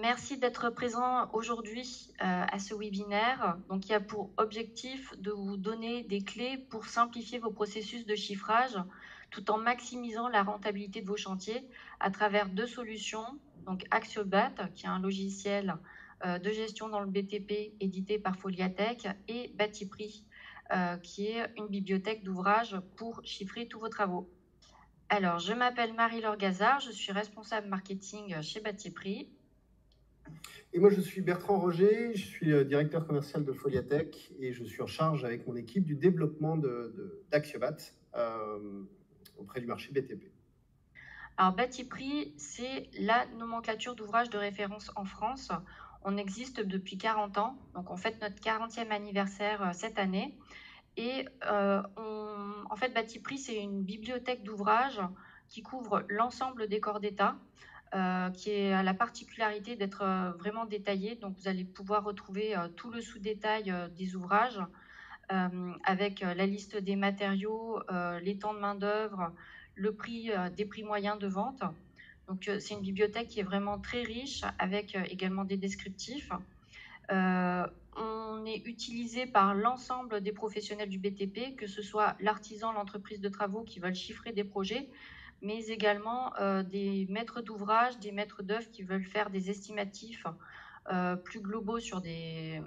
Merci d'être présent aujourd'hui à ce webinaire. Donc, il y a pour objectif de vous donner des clés pour simplifier vos processus de chiffrage tout en maximisant la rentabilité de vos chantiers à travers deux solutions. Donc, Axiobat, qui est un logiciel de gestion dans le BTP édité par Foliatech, et Batiprix, qui est une bibliothèque d'ouvrages pour chiffrer tous vos travaux. Alors, je m'appelle Marie-Laure Gazard, je suis responsable marketing chez Batiprix. Et moi, je suis Bertrand Roger, je suis directeur commercial de Foliatech et je suis en charge avec mon équipe du développement d'Axiobat auprès du marché BTP. Alors, Batiprix, c'est la nomenclature d'ouvrages de référence en France. On existe depuis 40 ans, donc on fête notre 40e anniversaire cette année. Et en fait, Batiprix, c'est une bibliothèque d'ouvrages qui couvre l'ensemble des corps d'État, qui a la particularité d'être vraiment détaillée. Donc, vous allez pouvoir retrouver tout le sous-détail des ouvrages, avec la liste des matériaux, les temps de main-d'œuvre, le prix, des prix moyens de vente. Donc, c'est une bibliothèque qui est vraiment très riche, avec également des descriptifs. On est utilisé par l'ensemble des professionnels du BTP, que ce soit l'artisan, l'entreprise de travaux qui veulent chiffrer des projets, mais également des maîtres d'ouvrage, des maîtres d'œuvre qui veulent faire des estimatifs plus globaux sur des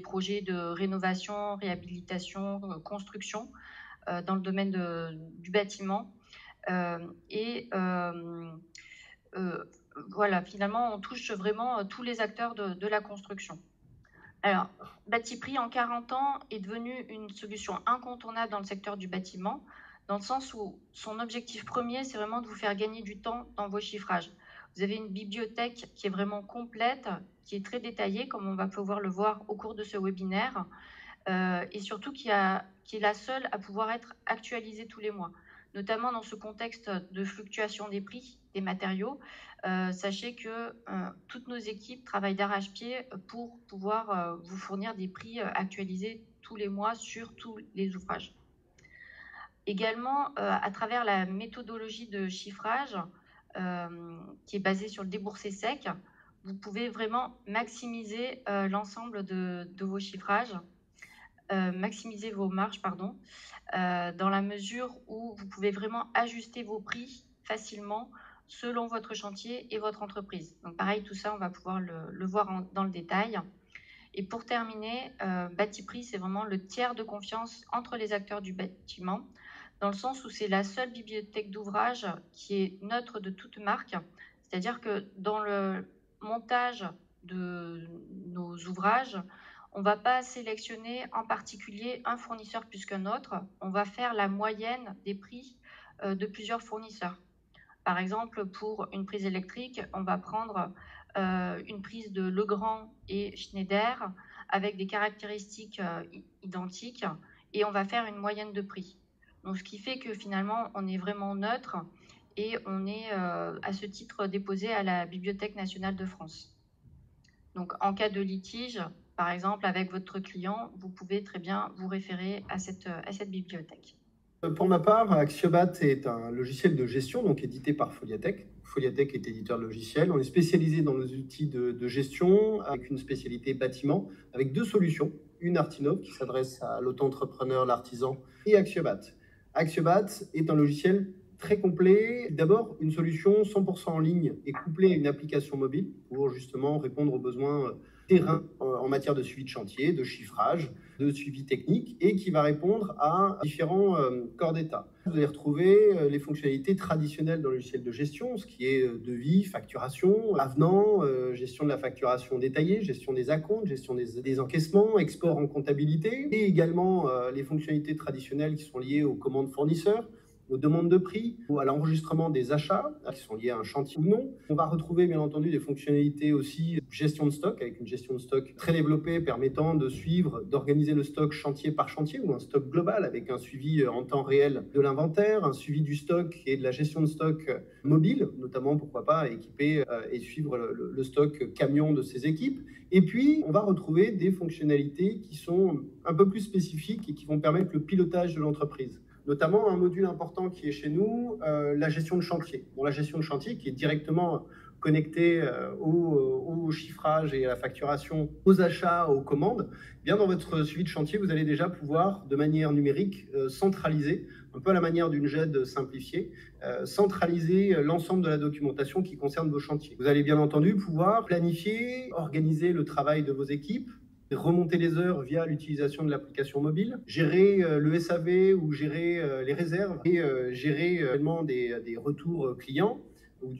projets de rénovation, réhabilitation, construction dans le domaine du bâtiment. Et voilà, finalement, on touche vraiment tous les acteurs de la construction. Alors, Batiprix, en 40 ans, est devenu une solution incontournable dans le secteur du bâtiment, dans le sens où son objectif premier, c'est vraiment de vous faire gagner du temps dans vos chiffrages. Vous avez une bibliothèque qui est vraiment complète, qui est très détaillée, comme on va pouvoir le voir au cours de ce webinaire, et surtout qui est la seule à pouvoir être actualisée tous les mois, notamment dans ce contexte de fluctuation des prix des matériaux. Sachez que toutes nos équipes travaillent d'arrache-pied pour pouvoir vous fournir des prix actualisés tous les mois sur tous les ouvrages. Également, à travers la méthodologie de chiffrage qui est basée sur le déboursé sec, vous pouvez vraiment maximiser l'ensemble de vos chiffrages, maximiser vos marges, pardon, dans la mesure où vous pouvez vraiment ajuster vos prix facilement selon votre chantier et votre entreprise. Donc pareil, tout ça, on va pouvoir le voir dans le détail. Et pour terminer, Batiprix, c'est vraiment le tiers de confiance entre les acteurs du bâtiment, dans le sens où c'est la seule bibliothèque d'ouvrages qui est neutre de toute marque. C'est-à-dire que dans le montage de nos ouvrages, on ne va pas sélectionner en particulier un fournisseur plus qu'un autre. On va faire la moyenne des prix de plusieurs fournisseurs. Par exemple, pour une prise électrique, on va prendre une prise de Legrand et Schneider avec des caractéristiques identiques, et on va faire une moyenne de prix. Donc, ce qui fait que finalement, on est vraiment neutre et on est à ce titre déposé à la Bibliothèque nationale de France. Donc, en cas de litige, par exemple, avec votre client, vous pouvez très bien vous référer à cette bibliothèque. Pour ma part, Axiobat est un logiciel de gestion donc édité par Foliatech. Foliatech est éditeur de logiciels. On est spécialisé dans nos outils de gestion avec une spécialité bâtiment, avec deux solutions. Une Artinov qui s'adresse à l'auto-entrepreneur, l'artisan, et Axiobat. Axiobat est un logiciel très complet. D'abord, une solution 100% en ligne et couplée à une application mobile pour justement répondre aux besoins terrain en matière de suivi de chantier, de chiffrage, de suivi technique et qui va répondre à différents corps d'État. Vous allez retrouver les fonctionnalités traditionnelles dans le logiciel de gestion, ce qui est devis, facturation, avenant, gestion de la facturation détaillée, gestion des acomptes, gestion des encaissements, export en comptabilité et également les fonctionnalités traditionnelles qui sont liées aux commandes fournisseurs, aux demandes de prix ou à l'enregistrement des achats qui sont liés à un chantier ou non. On va retrouver bien entendu des fonctionnalités aussi gestion de stock avec une gestion de stock très développée permettant de suivre, d'organiser le stock chantier par chantier ou un stock global avec un suivi en temps réel de l'inventaire, un suivi du stock et de la gestion de stock mobile, notamment pourquoi pas équiper et suivre le stock camion de ces équipes. Et puis on va retrouver des fonctionnalités qui sont un peu plus spécifiques et qui vont permettre le pilotage de l'entreprise. Notamment un module important qui est chez nous, la gestion de chantier. Bon, la gestion de chantier qui est directement connecté au chiffrage et à la facturation, aux achats, aux commandes, bien dans votre suivi de chantier, vous allez déjà pouvoir, de manière numérique, centraliser, un peu à la manière d'une GED simplifiée, centraliser l'ensemble de la documentation qui concerne vos chantiers. Vous allez bien entendu pouvoir planifier, organiser le travail de vos équipes, remonter les heures via l'utilisation de l'application mobile, gérer le SAV ou gérer les réserves et gérer également des retours clients ou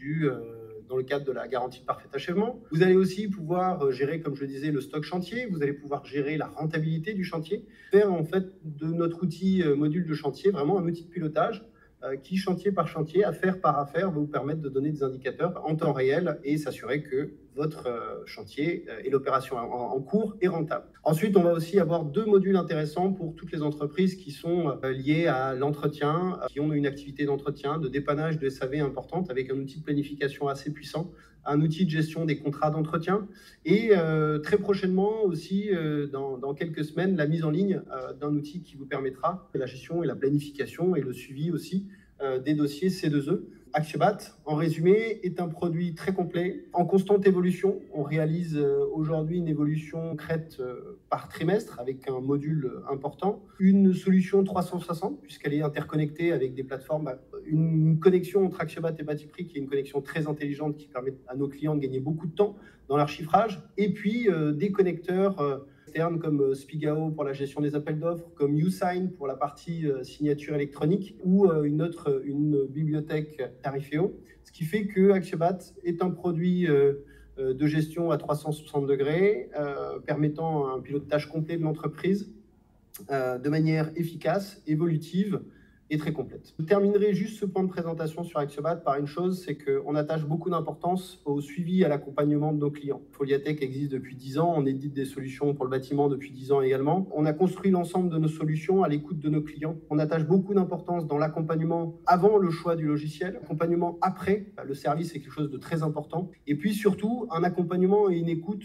dans le cadre de la garantie de parfait achèvement. Vous allez aussi pouvoir gérer, comme je le disais, le stock chantier. Vous allez pouvoir gérer la rentabilité du chantier. Faire en fait de notre outil module de chantier vraiment un outil de pilotage qui, chantier par chantier, affaire par affaire, va vous permettre de donner des indicateurs en temps réel et s'assurer que votre chantier et l'opération en cours est rentable. Ensuite, on va aussi avoir 2 modules intéressants pour toutes les entreprises qui sont liées à l'entretien, qui ont une activité d'entretien, de dépannage, de SAV importante, avec un outil de planification assez puissant, un outil de gestion des contrats d'entretien et très prochainement aussi, dans quelques semaines, la mise en ligne d'un outil qui vous permettra la gestion et la planification et le suivi aussi des dossiers C2E. Axiobat, en résumé, est un produit très complet, en constante évolution. On réalise aujourd'hui une évolution concrète par trimestre avec un module important. Une solution 360, puisqu'elle est interconnectée avec des plateformes. Une connexion entre Axiobat et Batiprix, qui est une connexion très intelligente qui permet à nos clients de gagner beaucoup de temps dans leur chiffrage. Et puis des connecteurs externes comme Spigao pour la gestion des appels d'offres, comme YouSign pour la partie signature électronique ou une bibliothèque Tariféo. Ce qui fait que Axiobat est un produit de gestion à 360 degrés, permettant un pilotage complet de l'entreprise de manière efficace, évolutive et très complète. Je terminerai juste ce point de présentation sur Axiobat par une chose, c'est qu'on attache beaucoup d'importance au suivi et à l'accompagnement de nos clients. Foliatech existe depuis 10 ans, on édite des solutions pour le bâtiment depuis 10 ans également. On a construit l'ensemble de nos solutions à l'écoute de nos clients. On attache beaucoup d'importance dans l'accompagnement avant le choix du logiciel, l'accompagnement après, le service est quelque chose de très important, et puis surtout un accompagnement et une écoute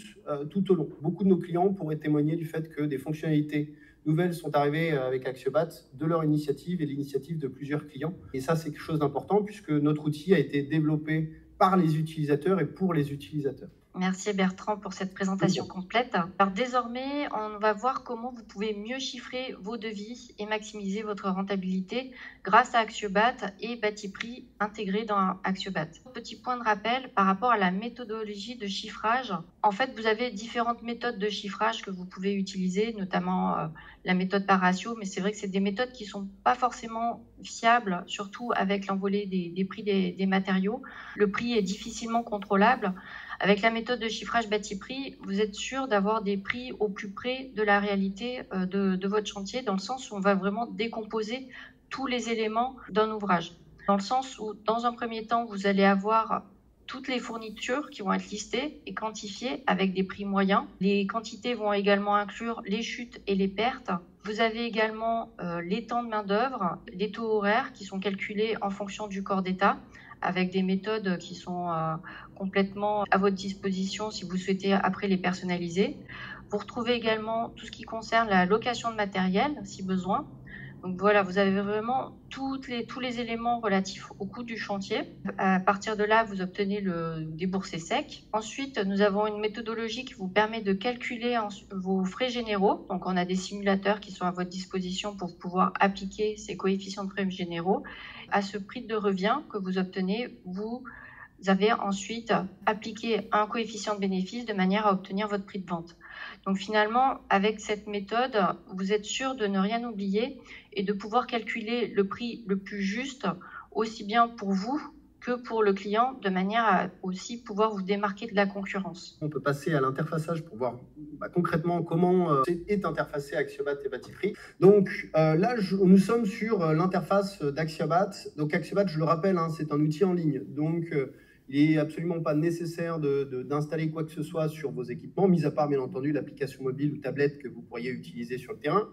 tout au long. Beaucoup de nos clients pourraient témoigner du fait que des fonctionnalités nouvelles sont arrivées avec Axiobat de leur initiative et l'initiative de plusieurs clients. Et ça, c'est quelque chose d'important puisque notre outil a été développé par les utilisateurs et pour les utilisateurs. Merci Bertrand pour cette présentation complète. Alors désormais, on va voir comment vous pouvez mieux chiffrer vos devis et maximiser votre rentabilité grâce à Axiobat et Batiprix intégrés dans Axiobat. Petit point de rappel par rapport à la méthodologie de chiffrage. En fait, vous avez différentes méthodes de chiffrage que vous pouvez utiliser, notamment la méthode par ratio, mais c'est vrai que c'est des méthodes qui ne sont pas forcément fiables, surtout avec l'envolée des prix des matériaux. Le prix est difficilement contrôlable. Avec la méthode de chiffrage Batiprix, vous êtes sûr d'avoir des prix au plus près de la réalité de votre chantier, dans le sens où on va vraiment décomposer tous les éléments d'un ouvrage. Dans le sens où, dans un premier temps, vous allez avoir toutes les fournitures qui vont être listées et quantifiées avec des prix moyens. Les quantités vont également inclure les chutes et les pertes. Vous avez également les temps de main-d'œuvre, les taux horaires qui sont calculés en fonction du corps d'État, avec des méthodes qui sont complètement à votre disposition si vous souhaitez après les personnaliser. Vous retrouvez également tout ce qui concerne la location de matériel, si besoin. Donc voilà, vous avez vraiment tous les éléments relatifs au coût du chantier. À partir de là, vous obtenez le déboursé sec. Ensuite, nous avons une méthodologie qui vous permet de calculer vos frais généraux. Donc on a des simulateurs qui sont à votre disposition pour pouvoir appliquer ces coefficients de frais généraux. À ce prix de revient que vous obtenez, vous avez ensuite appliqué un coefficient de bénéfice de manière à obtenir votre prix de vente. Donc finalement, avec cette méthode, vous êtes sûr de ne rien oublier et de pouvoir calculer le prix le plus juste, aussi bien pour vous que pour le client, de manière à aussi pouvoir vous démarquer de la concurrence. On peut passer à l'interfaçage pour voir concrètement comment est interfacé Axiobat et Batiprix. Donc là, nous sommes sur l'interface d'Axiobat. Donc Axiobat, je le rappelle, c'est un outil en ligne. Donc il n'est absolument pas nécessaire d'installer quoi que ce soit sur vos équipements, mis à part, bien entendu, l'application mobile ou tablette que vous pourriez utiliser sur le terrain.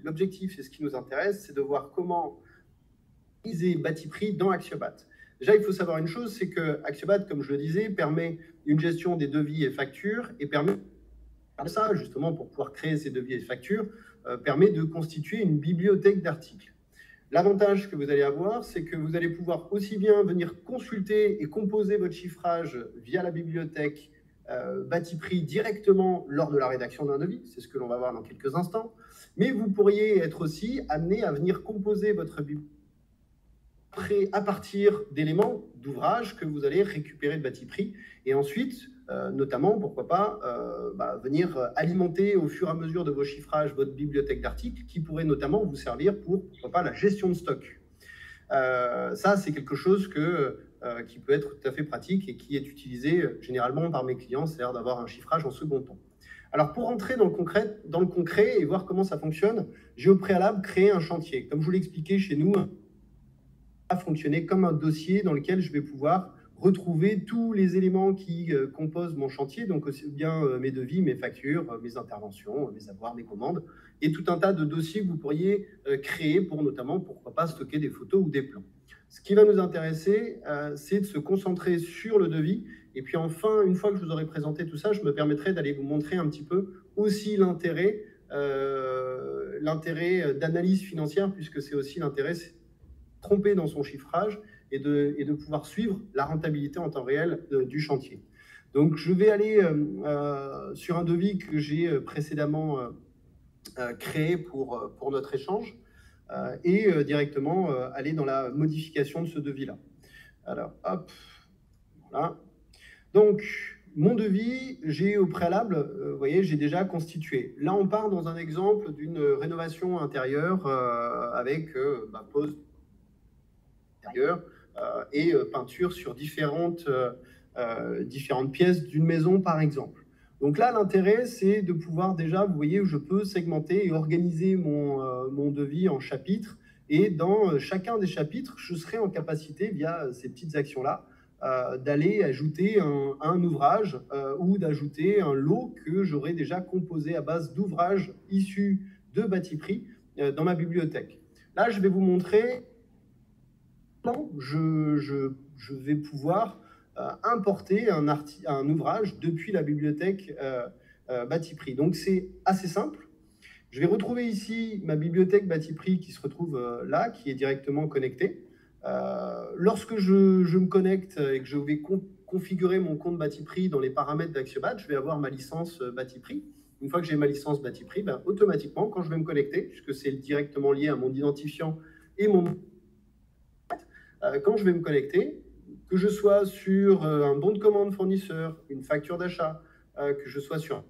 L'objectif, et ce qui nous intéresse, c'est de voir comment utiliser Batiprix dans Axiobat. Déjà, il faut savoir une chose, c'est que Axiobat, comme je le disais, permet une gestion des devis et factures et permet ça, justement, pour pouvoir créer ces devis et factures, permet de constituer une bibliothèque d'articles. L'avantage que vous allez avoir, c'est que vous allez pouvoir aussi bien venir consulter et composer votre chiffrage via la bibliothèque Batiprix directement lors de la rédaction d'un devis, c'est ce que l'on va voir dans quelques instants, mais vous pourriez être aussi amené à venir composer votre bibliothèque à partir d'éléments d'ouvrages que vous allez récupérer de Batiprix et ensuite, notamment, pourquoi pas, venir alimenter au fur et à mesure de vos chiffrages votre bibliothèque d'articles qui pourrait notamment vous servir pour, pourquoi pas, la gestion de stock. Ça, c'est quelque chose qui peut être tout à fait pratique et qui est utilisé généralement par mes clients, c'est-à-dire d'avoir un chiffrage en second temps. Alors, pour entrer dans le concret et voir comment ça fonctionne, j'ai au préalable créé un chantier. Comme je vous l'ai expliqué chez nous, à fonctionner comme un dossier dans lequel je vais pouvoir retrouver tous les éléments qui composent mon chantier, donc aussi bien mes devis, mes factures, mes interventions, mes avoirs, mes commandes, et tout un tas de dossiers que vous pourriez créer pour notamment, pourquoi pas, stocker des photos ou des plans. Ce qui va nous intéresser, c'est de se concentrer sur le devis. Et puis enfin, une fois que je vous aurai présenté tout ça, je me permettrai d'aller vous montrer un petit peu aussi l'intérêt d'analyse financière, puisque c'est aussi l'intérêt tromper dans son chiffrage et de pouvoir suivre la rentabilité en temps réel du chantier. Donc, je vais aller sur un devis que j'ai précédemment créé pour notre échange et directement aller dans la modification de ce devis-là. Alors, hop, voilà. Donc, mon devis, j'ai au préalable, vous voyez, j'ai déjà constitué. Là, on part dans un exemple d'une rénovation intérieure avec pose et peinture sur différentes pièces d'une maison, par exemple. Donc là, l'intérêt, c'est de pouvoir déjà, vous voyez, je peux segmenter et organiser mon devis en chapitres. Et dans chacun des chapitres, je serai en capacité, via ces petites actions-là, d'aller ajouter un ouvrage ou d'ajouter un lot que j'aurais déjà composé à base d'ouvrages issus de Batiprix dans ma bibliothèque. Là, je vais vous montrer comment je vais pouvoir importer un ouvrage depuis la bibliothèque Batiprix. Donc, c'est assez simple. Je vais retrouver ici ma bibliothèque Batiprix qui se retrouve là, qui est directement connectée. Lorsque je me connecte et que je vais configurer mon compte Batiprix dans les paramètres d'Axiobat, je vais avoir ma licence Batiprix. Une fois que j'ai ma licence Batiprix, automatiquement, quand je vais me connecter, puisque c'est directement lié à mon identifiant et quand je vais me connecter, que je sois sur un bon de commande fournisseur, une facture d'achat, que je sois sur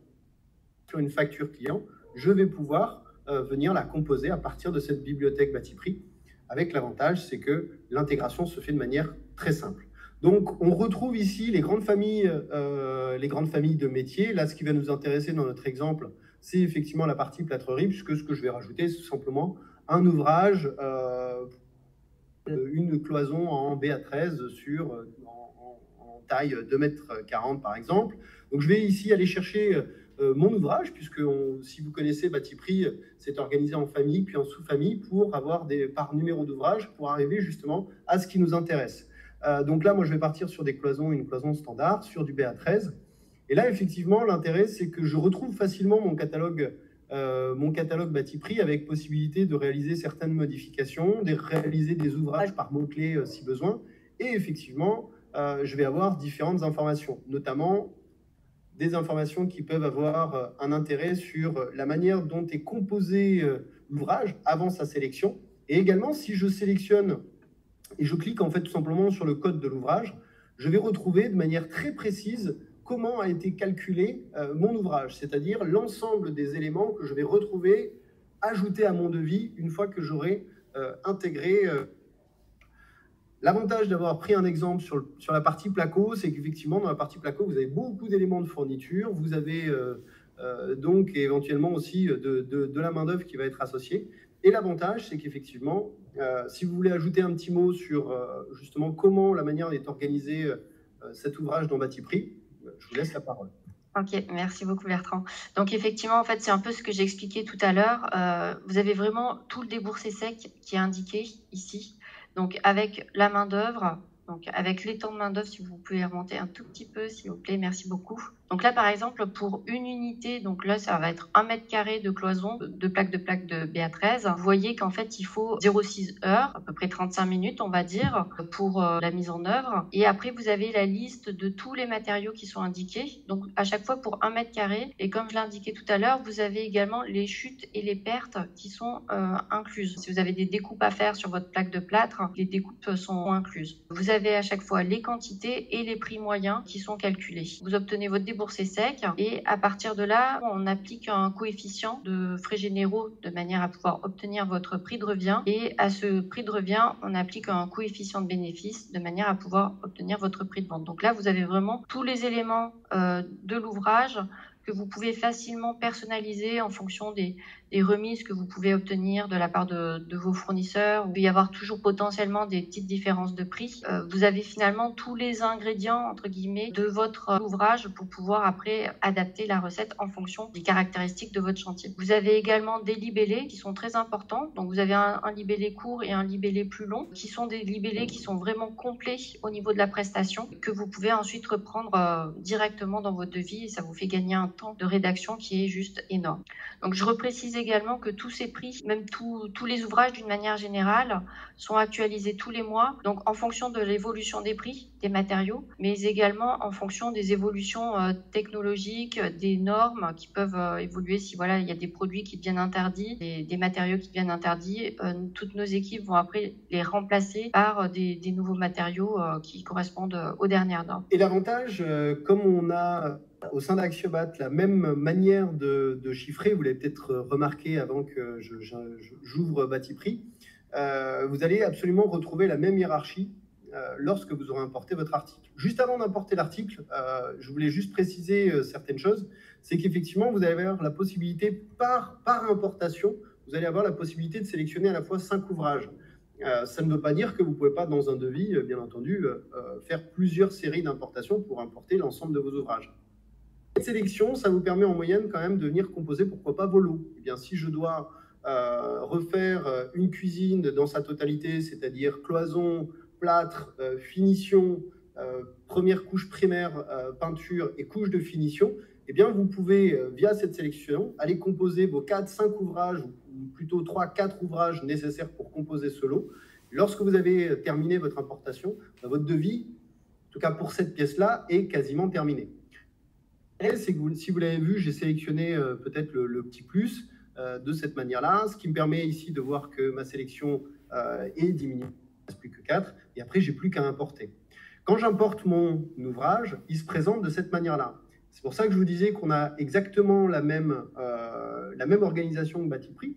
une facture client, je vais pouvoir venir la composer à partir de cette bibliothèque Batiprix, avec l'avantage, c'est que l'intégration se fait de manière très simple. Donc, on retrouve ici les grandes familles de métiers. Là, ce qui va nous intéresser dans notre exemple, c'est effectivement la partie plâtrerie, puisque ce que je vais rajouter, c'est tout simplement un ouvrage, une cloison en BA13 en taille 2,40 m par exemple. Donc, je vais ici aller chercher mon ouvrage, puisque si vous connaissez Batiprix, c'est organisé en famille, puis en sous-famille, pour avoir par numéro d'ouvrage, pour arriver justement à ce qui nous intéresse. Donc là, moi, je vais partir sur une cloison standard, sur du BA13. Et là, effectivement, l'intérêt, c'est que je retrouve facilement mon catalogue Batiprix avec possibilité de réaliser certaines modifications, de réaliser des ouvrages par mots-clés si besoin. Et effectivement, je vais avoir différentes informations, notamment des informations qui peuvent avoir un intérêt sur la manière dont est composé l'ouvrage avant sa sélection. Et également, si je sélectionne et je clique en fait tout simplement sur le code de l'ouvrage, je vais retrouver de manière très précise comment a été calculé mon ouvrage, c'est-à-dire l'ensemble des éléments que je vais retrouver ajoutés à mon devis une fois que j'aurai intégré. L'avantage d'avoir pris un exemple sur la partie placo, c'est qu'effectivement, dans la partie placo, vous avez beaucoup d'éléments de fourniture. Vous avez donc éventuellement aussi de la main-d'œuvre qui va être associée. Et l'avantage, c'est qu'effectivement, si vous voulez ajouter un petit mot sur justement comment la manière est organisée cet ouvrage dans Batiprix, je vous laisse la parole. Ok, merci beaucoup Bertrand. Donc effectivement, en fait, c'est un peu ce que j'ai expliqué tout à l'heure. Vous avez vraiment tout le déboursé sec qui est indiqué ici. Donc avec la main-d'œuvre, Donc, avec les temps de main-d'œuvre, si vous pouvez remonter un tout petit peu, s'il vous plaît, merci beaucoup. Donc là, par exemple, pour une unité, donc là, ça va être 1 mètre carré de cloison, de plaques de BA13. Vous voyez qu'en fait, il faut 0,6 heures, à peu près 35 minutes, on va dire, pour la mise en œuvre. Et après, vous avez la liste de tous les matériaux qui sont indiqués. Donc, à chaque fois pour 1 mètre carré. Et comme je l'ai indiqué tout à l'heure, vous avez également les chutes et les pertes qui sont incluses. Si vous avez des découpes à faire sur votre plaque de plâtre, les découpes sont incluses. Vous avez à chaque fois les quantités et les prix moyens qui sont calculés. Vous obtenez votre déboursé sec et à partir de là, on applique un coefficient de frais généraux de manière à pouvoir obtenir votre prix de revient. Et à ce prix de revient, on applique un coefficient de bénéfice de manière à pouvoir obtenir votre prix de vente. Donc là, vous avez vraiment tous les éléments de l'ouvrage que vous pouvez facilement personnaliser en fonction des remises que vous pouvez obtenir de la part de vos fournisseurs. Il peut y avoir toujours potentiellement des petites différences de prix. Vous avez finalement tous les ingrédients, entre guillemets, de votre ouvrage pour pouvoir après adapter la recette en fonction des caractéristiques de votre chantier. Vous avez également des libellés qui sont très importants. Donc vous avez un libellé court et un libellé plus long, qui sont des libellés qui sont vraiment complets au niveau de la prestation, que vous pouvez ensuite reprendre directement dans votre devis et ça vous fait gagner un temps de rédaction qui est juste énorme. Donc je reprécise également que tous ces prix, même tous les ouvrages d'une manière générale, sont actualisés tous les mois, donc en fonction de l'évolution des prix des matériaux, mais également en fonction des évolutions technologiques, des normes qui peuvent évoluer. Si voilà, il y a des produits qui deviennent interdits, des matériaux qui deviennent interdits, toutes nos équipes vont après les remplacer par des nouveaux matériaux qui correspondent aux dernières normes. Et l'avantage, comme on a au sein d'Axiobat la même manière de chiffrer, vous l'avez peut-être remarqué avant que j'ouvre Batiprix, vous allez absolument retrouver la même hiérarchie lorsque vous aurez importé votre article. Juste avant d'importer l'article, je voulais juste préciser certaines choses. C'est qu'effectivement, vous allez avoir la possibilité, par importation, vous allez avoir la possibilité de sélectionner à la fois 5 ouvrages. Ça ne veut pas dire que vous ne pouvez pas, dans un devis, bien entendu, faire plusieurs séries d'importation pour importer l'ensemble de vos ouvrages. Cette sélection, ça vous permet en moyenne quand même de venir composer, pourquoi pas, vos lots. Eh bien, si je dois refaire une cuisine dans sa totalité, c'est-à-dire cloison, plâtre, finition, première couche primaire, peinture et couche de finition, eh bien, vous pouvez, via cette sélection, aller composer vos 4-5 ouvrages, ou plutôt 3-4 ouvrages nécessaires pour composer ce lot. Lorsque vous avez terminé votre importation, votre devis, en tout cas pour cette pièce-là, est quasiment terminé. C'est que si vous l'avez vu, j'ai sélectionné peut-être le petit plus de cette manière-là, ce qui me permet ici de voir que ma sélection est diminuée, il ne reste plus que 4, et après, j'ai plus qu'à importer. Quand j'importe mon ouvrage, il se présente de cette manière-là. C'est pour ça que je vous disais qu'on a exactement la même organisation que Batiprix,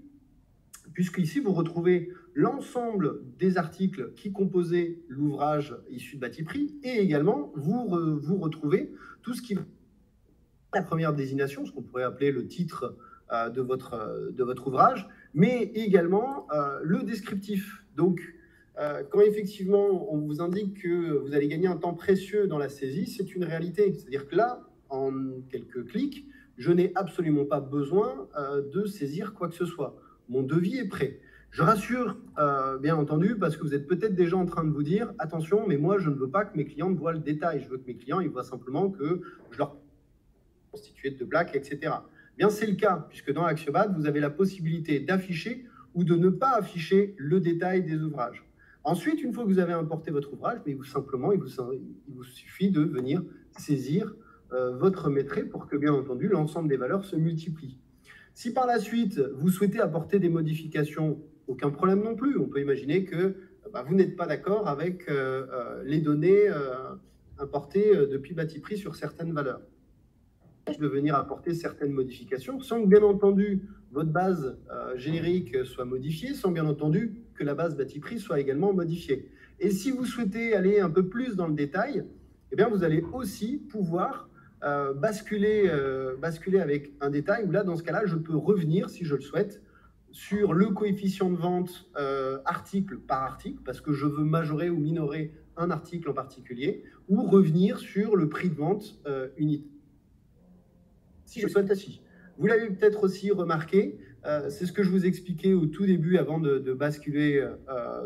puisqu'ici, vous retrouvez l'ensemble des articles qui composaient l'ouvrage issu de Batiprix, et également, vous retrouvez tout ce qui va la première désignation, ce qu'on pourrait appeler le titre de votre ouvrage, mais également le descriptif. Donc, quand effectivement on vous indique que vous allez gagner un temps précieux dans la saisie, c'est une réalité. C'est-à-dire que là, en quelques clics, je n'ai absolument pas besoin de saisir quoi que ce soit. Mon devis est prêt. Je rassure, bien entendu, parce que vous êtes peut-être déjà en train de vous dire « Attention, mais moi, je ne veux pas que mes clients voient le détail. Je veux que mes clients ils voient simplement que je leur constitué de plaques, etc. » Bien, c'est le cas, puisque dans Axiobat, vous avez la possibilité d'afficher ou de ne pas afficher le détail des ouvrages. Ensuite, une fois que vous avez importé votre ouvrage, mais il vous suffit de venir saisir votre maîtrise pour que, bien entendu, l'ensemble des valeurs se multiplient. Si par la suite, vous souhaitez apporter des modifications, aucun problème non plus. On peut imaginer que vous n'êtes pas d'accord avec les données importées depuis Batiprix sur certaines valeurs. De venir apporter certaines modifications sans que, bien entendu, votre base générique soit modifiée, sans bien entendu que la base Batiprix soit également modifiée. Et si vous souhaitez aller un peu plus dans le détail, eh bien, vous allez aussi pouvoir basculer avec un détail où là, dans ce cas-là, je peux revenir, si je le souhaite, sur le coefficient de vente article par article, parce que je veux majorer ou minorer un article en particulier, ou revenir sur le prix de vente unité. Si je souhaite ainsi. Vous l'avez peut-être aussi remarqué, c'est ce que je vous expliquais au tout début avant de basculer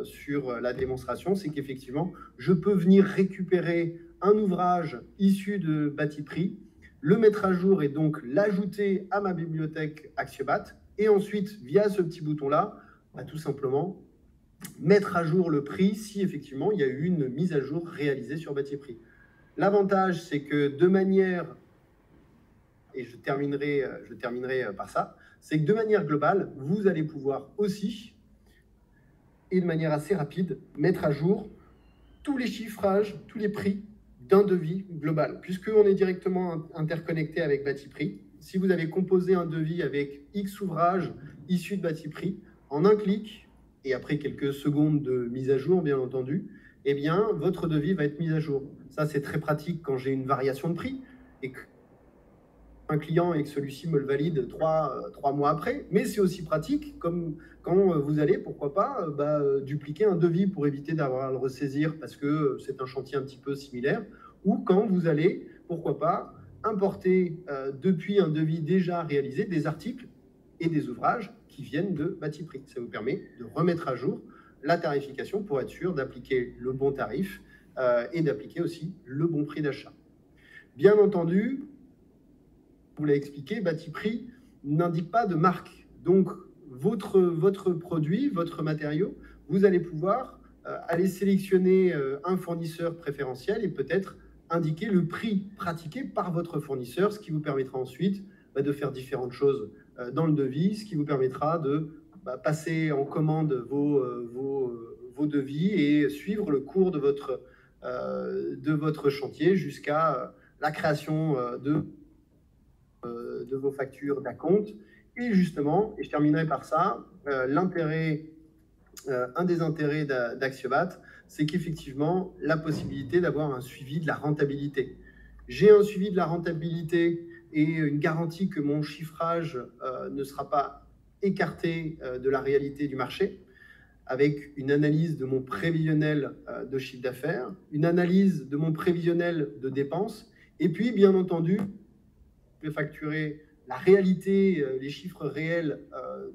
sur la démonstration, c'est qu'effectivement, je peux venir récupérer un ouvrage issu de Batiprix, le mettre à jour et donc l'ajouter à ma bibliothèque Axiobat, et ensuite, via ce petit bouton-là, tout simplement mettre à jour le prix si effectivement il y a eu une mise à jour réalisée sur Batiprix. L'avantage, c'est que de manière, et je terminerai par ça, c'est que de manière globale, vous allez pouvoir aussi, et de manière assez rapide, mettre à jour tous les chiffrages, tous les prix d'un devis global. Puisqu'on est directement interconnecté avec Batiprix, si vous avez composé un devis avec X ouvrages issus de Batiprix, en un clic, et après quelques secondes de mise à jour, bien entendu, eh bien, votre devis va être mis à jour. Ça, c'est très pratique quand j'ai une variation de prix et que un client et que celui-ci me le valide 3 mois après, mais c'est aussi pratique comme quand vous allez, pourquoi pas, dupliquer un devis pour éviter d'avoir à le ressaisir parce que c'est un chantier un petit peu similaire, ou quand vous allez, pourquoi pas, importer depuis un devis déjà réalisé des articles et des ouvrages qui viennent de Batiprix. Ça vous permet de remettre à jour la tarification pour être sûr d'appliquer le bon tarif et d'appliquer aussi le bon prix d'achat. Bien entendu, vous l'avez expliqué, Batiprix n'indique pas de marque. Donc, votre produit, votre matériau, vous allez pouvoir aller sélectionner un fournisseur préférentiel et peut-être indiquer le prix pratiqué par votre fournisseur, ce qui vous permettra ensuite de faire différentes choses dans le devis, ce qui vous permettra de passer en commande vos devis et suivre le cours de votre chantier jusqu'à la création de vos factures d'acompte. Et justement, et je terminerai par ça, un des intérêts d'Axiobat, c'est qu'effectivement, la possibilité d'avoir un suivi de la rentabilité. J'ai un suivi de la rentabilité et une garantie que mon chiffrage ne sera pas écarté de la réalité du marché, avec une analyse de mon prévisionnel de chiffre d'affaires, une analyse de mon prévisionnel de dépenses, et puis, bien entendu, je vais facturer la réalité, les chiffres réels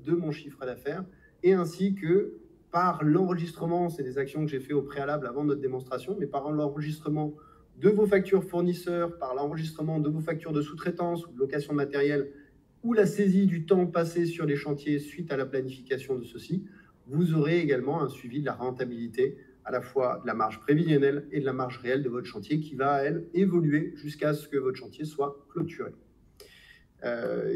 de mon chiffre d'affaires, et ainsi que par l'enregistrement, c'est des actions que j'ai fait au préalable avant notre démonstration, mais par l'enregistrement de vos factures fournisseurs, par l'enregistrement de vos factures de sous-traitance ou de location de matériel, ou la saisie du temps passé sur les chantiers suite à la planification de ceux-ci, vous aurez également un suivi de la rentabilité, à la fois de la marge prévisionnelle et de la marge réelle de votre chantier qui va, elle, évoluer jusqu'à ce que votre chantier soit clôturé.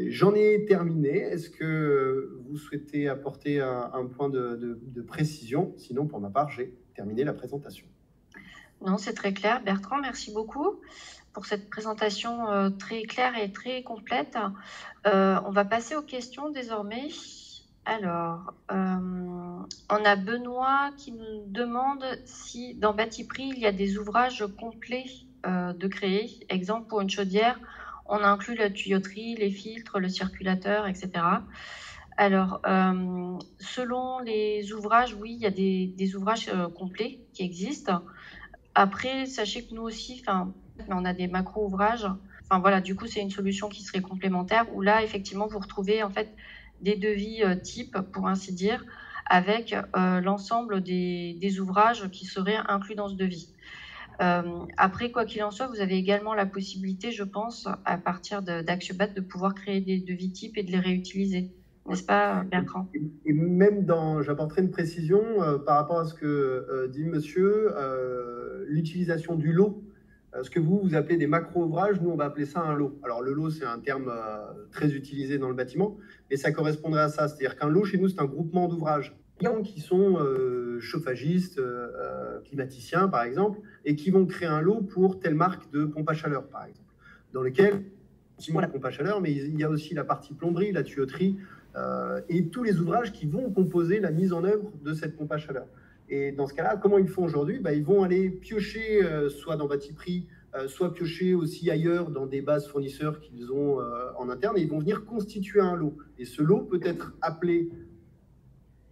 J'en ai terminé. Est-ce que vous souhaitez apporter un point de précision? Sinon, pour ma part, j'ai terminé la présentation. Non, c'est très clair. Bertrand, merci beaucoup pour cette présentation très claire et très complète. On va passer aux questions désormais. Alors, on a Benoît qui nous demande si dans Batiprix, il y a des ouvrages complets de créer. Exemple, pour une chaudière, on inclut la tuyauterie, les filtres, le circulateur, etc. Alors, selon les ouvrages, oui, il y a des ouvrages complets qui existent. Après, sachez que nous aussi, on a des macro-ouvrages. Enfin voilà, du coup, c'est une solution qui serait complémentaire où là, effectivement, vous retrouvez en fait des devis type, pour ainsi dire, avec l'ensemble des ouvrages qui seraient inclus dans ce devis. Après, quoi qu'il en soit, vous avez également la possibilité, je pense, à partir d'Axiobat, de pouvoir créer des devis types et de les réutiliser. N'est-ce pas, Bertrand? Et même j'apporterai une précision par rapport à ce que dit monsieur, l'utilisation du lot. Ce que vous appelez des macro-ouvrages, nous, on va appeler ça un lot. Alors, le lot, c'est un terme très utilisé dans le bâtiment, mais ça correspondrait à ça. C'est-à-dire qu'un lot, chez nous, c'est un groupement d'ouvrages qui sont chauffagistes, climaticiens, par exemple, et qui vont créer un lot pour telle marque de pompe à chaleur, par exemple, dans lequel, la pompe à chaleur, mais il y a aussi la partie plomberie, la tuyauterie, et tous les ouvrages qui vont composer la mise en œuvre de cette pompe à chaleur. Et dans ce cas-là, comment ils font aujourd'hui? Ils vont aller piocher soit dans Batiprix, soit piocher aussi ailleurs dans des bases fournisseurs qu'ils ont en interne, et ils vont venir constituer un lot. Et ce lot peut être appelé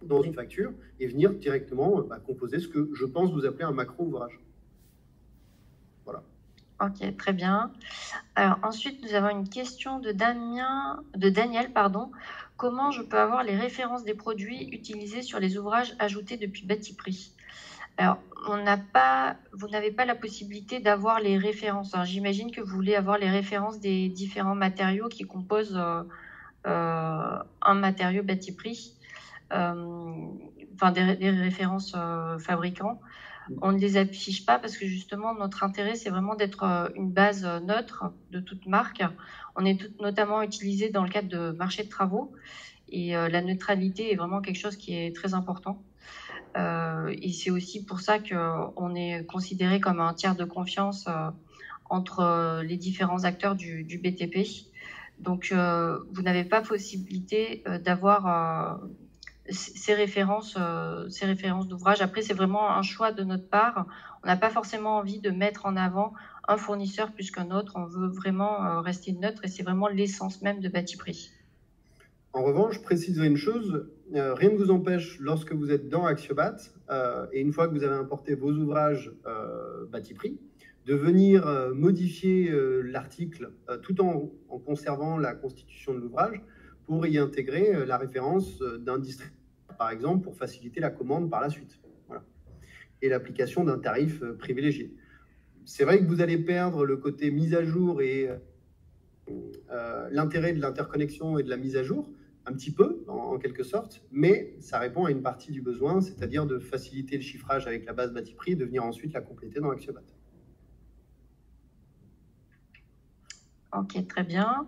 dans une facture et venir directement composer ce que je pense vous appelez un macro-ouvrage. Voilà. Ok, très bien. Alors ensuite, nous avons une question de Daniel, pardon. Comment je peux avoir les références des produits utilisés sur les ouvrages ajoutés depuis Batiprix? Alors, vous n'avez pas la possibilité d'avoir les références. Alors, j'imagine que vous voulez avoir les références des différents matériaux qui composent un matériau Batiprix, enfin des références fabricants. On ne les affiche pas parce que justement, notre intérêt, c'est vraiment d'être une base neutre de toute marque. On est notamment utilisé dans le cadre de marchés de travaux et la neutralité est vraiment quelque chose qui est très important. Et c'est aussi pour ça qu'on est considéré comme un tiers de confiance entre les différents acteurs du BTP. Donc, vous n'avez pas possibilité d'avoir ces références d'ouvrages. Après, c'est vraiment un choix de notre part. On n'a pas forcément envie de mettre en avant un fournisseur plus qu'un autre. On veut vraiment rester neutre et c'est vraiment l'essence même de Batiprix. En revanche, je préciserai une chose, rien ne vous empêche, lorsque vous êtes dans Axiobat, et une fois que vous avez importé vos ouvrages Batiprix, de venir modifier l'article tout en conservant la constitution de l'ouvrage pour y intégrer la référence d'un distributeur, par exemple, pour faciliter la commande par la suite. Voilà. Et l'application d'un tarif privilégié. C'est vrai que vous allez perdre le côté mise à jour et l'intérêt de l'interconnexion et de la mise à jour, un petit peu, en quelque sorte, mais ça répond à une partie du besoin, c'est-à-dire de faciliter le chiffrage avec la base Batiprix et de venir ensuite la compléter dans Axiobat. Ok, très bien.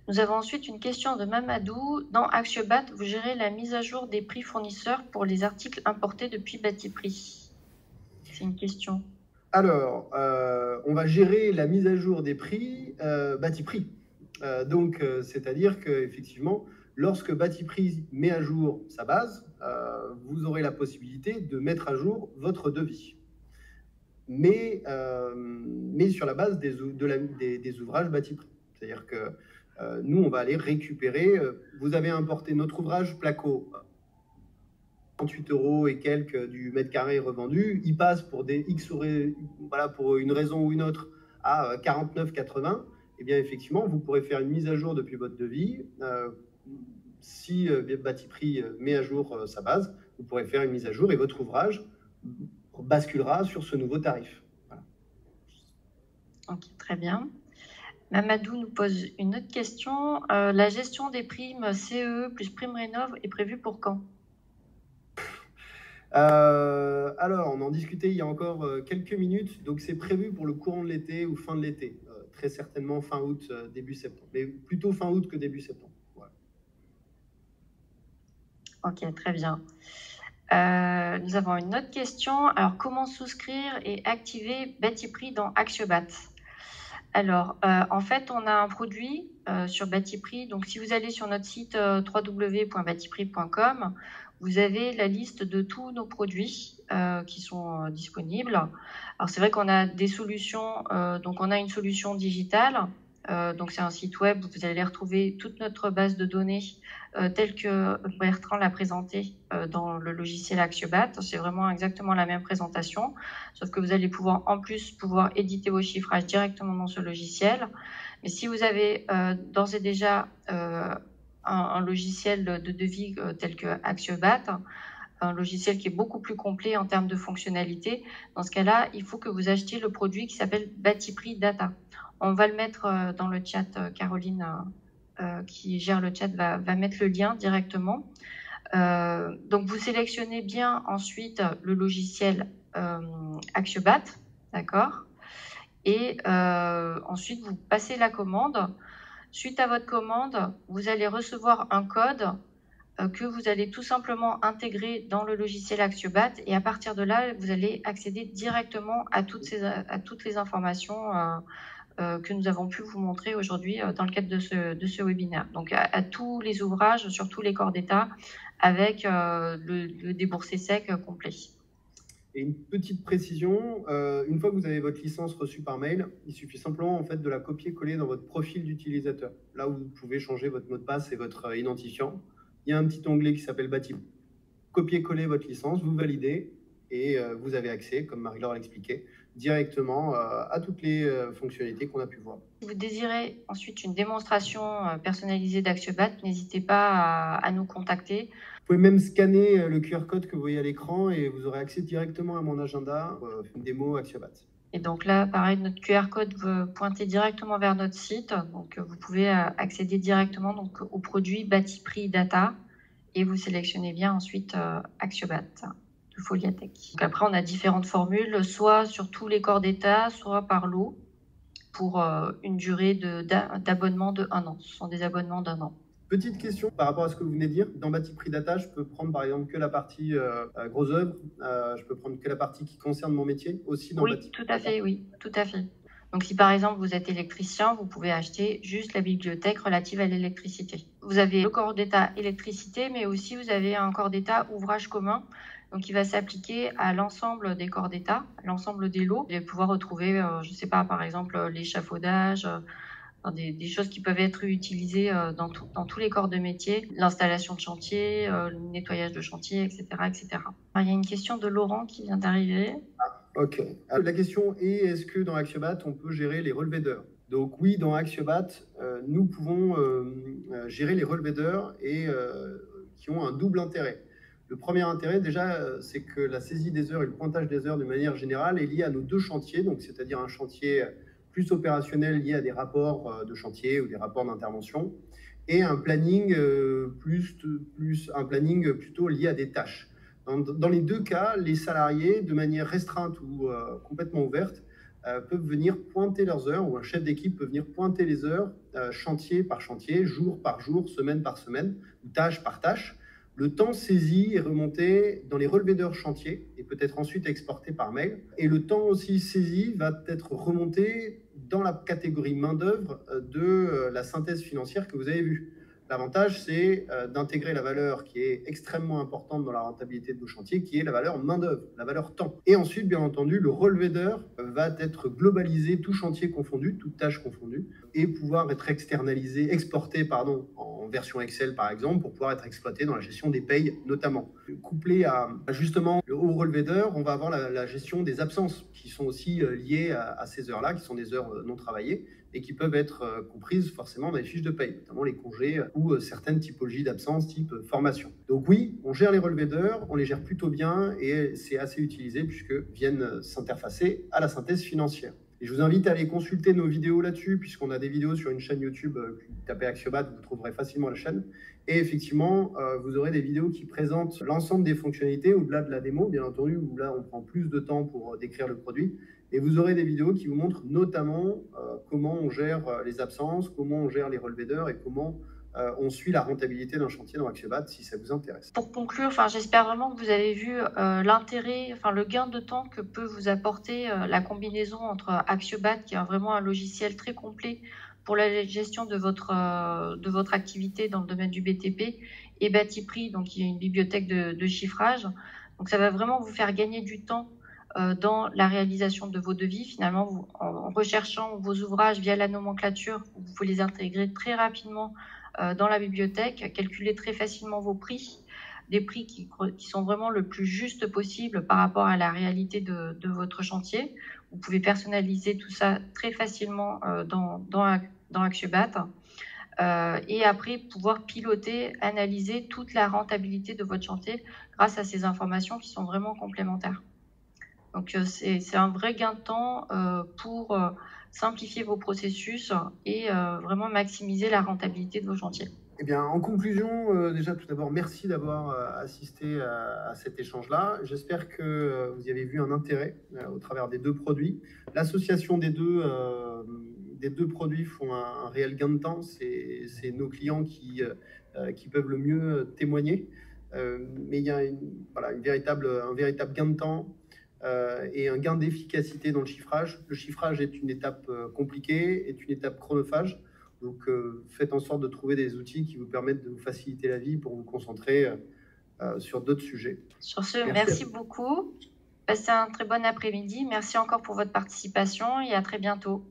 Nous avons ensuite une question de Mamadou. Dans Axiobat, vous gérez la mise à jour des prix fournisseurs pour les articles importés depuis Batiprix. C'est une question. Alors, on va gérer la mise à jour des prix Batiprix. Donc, c'est-à-dire qu'effectivement, lorsque Batiprix met à jour sa base, vous aurez la possibilité de mettre à jour votre devis. Mais sur la base des ouvrages Batiprix. C'est-à-dire que nous, on va aller récupérer. Vous avez importé notre ouvrage Placo, 38 € et quelques du mètre carré revendu. Il passe pour des X, voilà, pour une raison ou une autre, à 49,80. Eh bien, effectivement, vous pourrez faire une mise à jour depuis votre devis. Si Batiprix met à jour sa base, vous pourrez faire une mise à jour et votre ouvrage basculera sur ce nouveau tarif. Voilà. Ok, très bien. Mamadou nous pose une autre question. La gestion des primes CE plus prime rénov est prévue pour quand? Alors, on en discutait il y a encore quelques minutes, donc c'est prévu pour le courant de l'été ou fin de l'été, très certainement fin août, début septembre, mais plutôt fin août que début septembre. Voilà. Ok, très bien. Nous avons une autre question. Alors, comment souscrire et activer Batiprix dans Axiobat? Alors, en fait, on a un produit sur Batiprix. Donc, si vous allez sur notre site www.batiprix.com, vous avez la liste de tous nos produits qui sont disponibles. Alors, c'est vrai qu'on a des solutions. Donc, on a une solution digitale. Donc, c'est un site web où vous allez retrouver toute notre base de données telle que Bertrand l'a présentée dans le logiciel Axiobat. C'est vraiment exactement la même présentation, sauf que vous allez pouvoir en plus éditer vos chiffrages directement dans ce logiciel. Mais si vous avez d'ores et déjà un logiciel de devis tel que Axiobat, un logiciel qui est beaucoup plus complet en termes de fonctionnalités, dans ce cas-là, il faut que vous achetiez le produit qui s'appelle Batiprix Data. On va le mettre dans le chat. Caroline, qui gère le chat, va mettre le lien directement. Donc, vous sélectionnez bien ensuite le logiciel Axiobat, d'accord? Et ensuite, vous passez la commande. Suite à votre commande, vous allez recevoir un code que vous allez tout simplement intégrer dans le logiciel Axiobat. Et à partir de là, vous allez accéder directement à toutes les informations que nous avons pu vous montrer aujourd'hui dans le cadre de ce webinaire. Donc, à tous les ouvrages, sur tous les corps d'État, avec le déboursé sec complet. Et une petite précision, une fois que vous avez votre licence reçue par mail, il suffit simplement en fait de la copier-coller dans votre profil d'utilisateur. Là où vous pouvez changer votre mot de passe et votre identifiant. Il y a un petit onglet qui s'appelle Batiprix. Copier-coller votre licence, vous validez et vous avez accès, comme Marie-Laure l'a expliqué, directement à toutes les fonctionnalités qu'on a pu voir. Si vous désirez ensuite une démonstration personnalisée d'Axiobat, n'hésitez pas à nous contacter. Vous pouvez même scanner le QR code que vous voyez à l'écran et vous aurez accès directement à mon agenda, une démo Axiobat. Et donc là, pareil, notre QR code va pointer directement vers notre site. Donc, vous pouvez accéder directement donc, au produit Bati Prix Data et vous sélectionnez bien ensuite Axiobat de Foliatech. Donc après, on a différentes formules, soit sur tous les corps d'état, soit par lot, pour une durée d'abonnement de 1 an. Ce sont des abonnements d'1 an. Petite question par rapport à ce que vous venez de dire. Dans Bati Prix Data, je peux prendre par exemple que la partie gros œuvre, je peux prendre que la partie qui concerne mon métier aussi dans Oui, Bati tout à fait, oui, tout à fait. Donc si par exemple vous êtes électricien, vous pouvez acheter juste la bibliothèque relative à l'électricité. Vous avez le corps d'état électricité, mais aussi vous avez un corps d'état ouvrage commun. Donc il va s'appliquer à l'ensemble des corps d'état, à l'ensemble des lots. Vous allez pouvoir retrouver, je ne sais pas, par exemple l'échafaudage, des choses qui peuvent être utilisées dans tous les corps de métier, l'installation de chantier, le nettoyage de chantier, etc., etc. Alors, il y a une question de Laurent qui vient d'arriver. Ok. Alors, la question est, est-ce que dans Axiobat, on peut gérer les relevés d'heures? Donc oui, dans Axiobat, nous pouvons gérer les relevés d'heures et qui ont un double intérêt. Le premier intérêt, déjà, c'est que la saisie des heures et le pointage des heures de manière générale est lié à nos deux chantiers, donc c'est-à-dire un chantier plus opérationnel lié à des rapports de chantier ou des rapports d'intervention, et un planning, un planning plutôt lié à des tâches. Dans les deux cas, les salariés, de manière restreinte ou complètement ouverte, peuvent venir pointer leurs heures, ou un chef d'équipe peut venir pointer les heures, chantier par chantier, jour par jour, semaine par semaine, ou tâche par tâche. Le temps saisi est remonté dans les relevés d'heures chantier et peut être ensuite exporté par mail. Et le temps aussi saisi va être remonté dans la catégorie main-d'œuvre de la synthèse financière que vous avez vue. L'avantage, c'est d'intégrer la valeur qui est extrêmement importante dans la rentabilité de vos chantiers, qui est la valeur main-d'œuvre, la valeur temps. Et ensuite, bien entendu, le relevé d'heures va être globalisé, tout chantier confondu, toute tâche confondue, et pouvoir être externalisé, exporté, en version Excel, par exemple, pour pouvoir être exploité dans la gestion des payes, notamment. Couplé à justement au relevé d'heures, on va avoir la gestion des absences, qui sont aussi liées à ces heures-là, qui sont des heures non travaillées, et qui peuvent être comprises forcément dans les fiches de paye, notamment les congés ou certaines typologies d'absence type formation. Donc oui, on gère les relevés d'heures, on les gère plutôt bien et c'est assez utilisé puisque viennent s'interfacer à la synthèse financière. Et je vous invite à aller consulter nos vidéos là-dessus, puisqu'on a des vidéos sur une chaîne YouTube, tapez Axiobat, vous trouverez facilement la chaîne. Et effectivement, vous aurez des vidéos qui présentent l'ensemble des fonctionnalités, au-delà de la démo, bien entendu, où là, on prend plus de temps pour décrire le produit. Et vous aurez des vidéos qui vous montrent notamment comment on gère les absences, comment on gère les relevés d'heures et comment on suit la rentabilité d'un chantier dans Axiobat, si ça vous intéresse. Pour conclure, j'espère vraiment que vous avez vu l'intérêt, le gain de temps que peut vous apporter la combinaison entre Axiobat, qui est vraiment un logiciel très complet pour la gestion de votre activité dans le domaine du BTP, et Batiprix, donc qui est une bibliothèque de chiffrage. Donc ça va vraiment vous faire gagner du temps dans la réalisation de vos devis. Finalement, en recherchant vos ouvrages via la nomenclature, vous pouvez les intégrer très rapidement dans la bibliothèque, calculer très facilement vos prix, des prix qui sont vraiment le plus juste possible par rapport à la réalité de votre chantier. Vous pouvez personnaliser tout ça très facilement dans Axiobat. Et après pouvoir piloter, analyser toute la rentabilité de votre chantier grâce à ces informations qui sont vraiment complémentaires. Donc c'est un vrai gain de temps pour simplifier vos processus et vraiment maximiser la rentabilité de vos chantiers. Eh bien, en conclusion, déjà tout d'abord, merci d'avoir assisté à cet échange-là. J'espère que vous y avez vu un intérêt au travers des deux produits. L'association des deux produits font un réel gain de temps. C'est nos clients qui peuvent le mieux témoigner. Mais il y a un véritable gain de temps et un gain d'efficacité dans le chiffrage. Le chiffrage est une étape compliquée, est une étape chronophage. Donc, faites en sorte de trouver des outils qui vous permettent de vous faciliter la vie pour vous concentrer sur d'autres sujets. Sur ce, merci beaucoup. Passez un très bon après-midi. Merci encore pour votre participation et à très bientôt.